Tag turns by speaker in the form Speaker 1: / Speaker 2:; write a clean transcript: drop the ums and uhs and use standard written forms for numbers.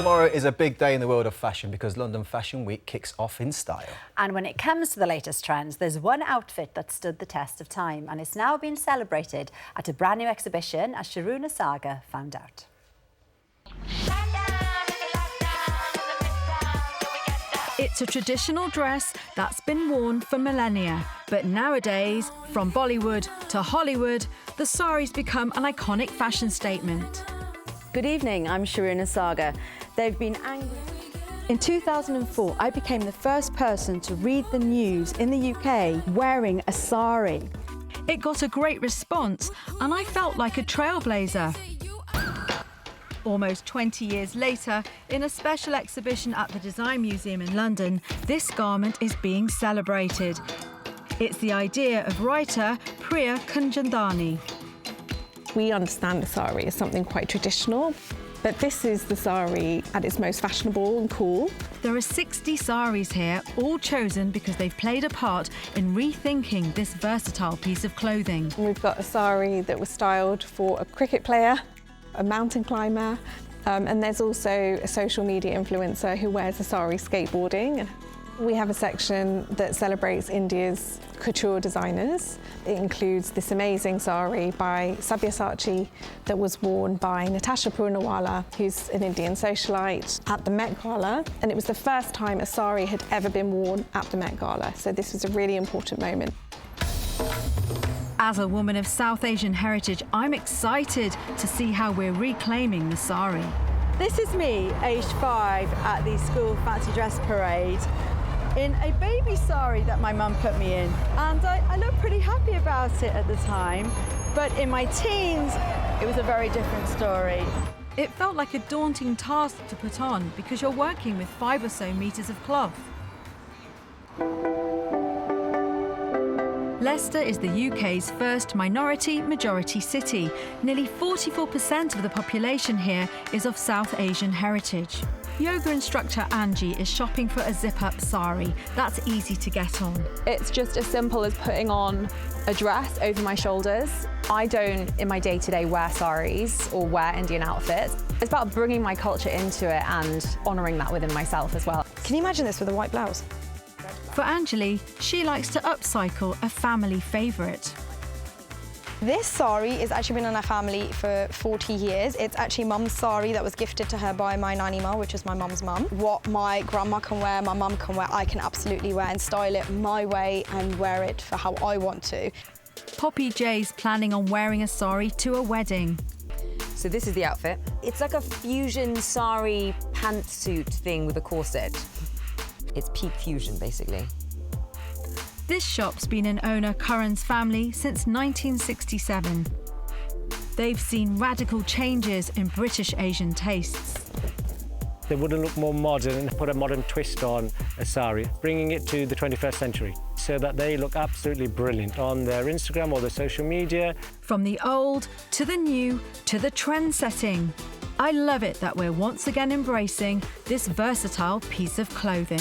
Speaker 1: Tomorrow is a big day in the world of fashion because London Fashion Week kicks off in style.
Speaker 2: And when it comes to the latest trends, there's one outfit that stood the test of time and it's now being celebrated at a brand new exhibition, as Sharuna Sagar found out.
Speaker 3: It's a traditional dress that's been worn for millennia. But nowadays, from Bollywood to Hollywood, the sari's become an iconic fashion statement.
Speaker 4: Good evening, I'm Sharuna Sagar. They've been angry. In 2004, I became the first person to read the news in the UK wearing a sari.
Speaker 3: It got a great response, and I felt like a trailblazer. Almost 20 years later, in a special exhibition at the Design Museum in London, this garment is being celebrated. It's the idea of writer Priya Kunjandani.
Speaker 5: We understand the sari as something quite traditional, but this is the sari at its most fashionable and cool.
Speaker 3: There are 60 saris here, all chosen because they've played a part in rethinking this versatile piece of clothing.
Speaker 5: We've got a sari that was styled for a cricket player, a mountain climber, and there's also a social media influencer who wears a sari skateboarding. We have a section that celebrates India's couture designers. It includes this amazing sari by Sabyasachi that was worn by Natasha Poornawala, who's an Indian socialite, at the Met Gala. And it was the first time a sari had ever been worn at the Met Gala. So this was a really important moment.
Speaker 3: As a woman of South Asian heritage, I'm excited to see how we're reclaiming the sari.
Speaker 4: This is me, aged 5, at the school fancy dress parade, in a baby sari that my mum put me in. And I looked pretty happy about it at the time, but in my teens, it was a very different story.
Speaker 3: It felt like a daunting task to put on because you're working with 5 or so meters of cloth. Leicester is the UK's first minority-majority city. Nearly 44% of the population here is of South Asian heritage. Yoga instructor Angie is shopping for a zip-up sari. That's easy to get on.
Speaker 6: It's just as simple as putting on a dress over my shoulders. I don't, in my day-to-day, wear saris or wear Indian outfits. It's about bringing my culture into it and honouring that within myself as well.
Speaker 7: Can you imagine this with a white blouse?
Speaker 3: For Anjali, she likes to upcycle a family favourite.
Speaker 7: This sari has actually been in our family for 40 years. It's actually mum's sari that was gifted to her by my nanny ma, which is my mum's mum. What my grandma can wear, my mum can wear, I can absolutely wear and style it my way and wear it for how I want to.
Speaker 3: Poppy J's planning on wearing a sari to a wedding.
Speaker 8: So this is the outfit. It's like a fusion sari pantsuit thing with a corset. It's peak fusion, basically.
Speaker 3: This shop's been in owner Curran's family since 1967. They've seen radical changes in British Asian tastes.
Speaker 9: They wouldn't look more modern and put a modern twist on a sari, bringing it to the 21st century so that they look absolutely brilliant on their Instagram or their social media.
Speaker 3: From the old to the new to the trend-setting. I love it that we're once again embracing this versatile piece of clothing.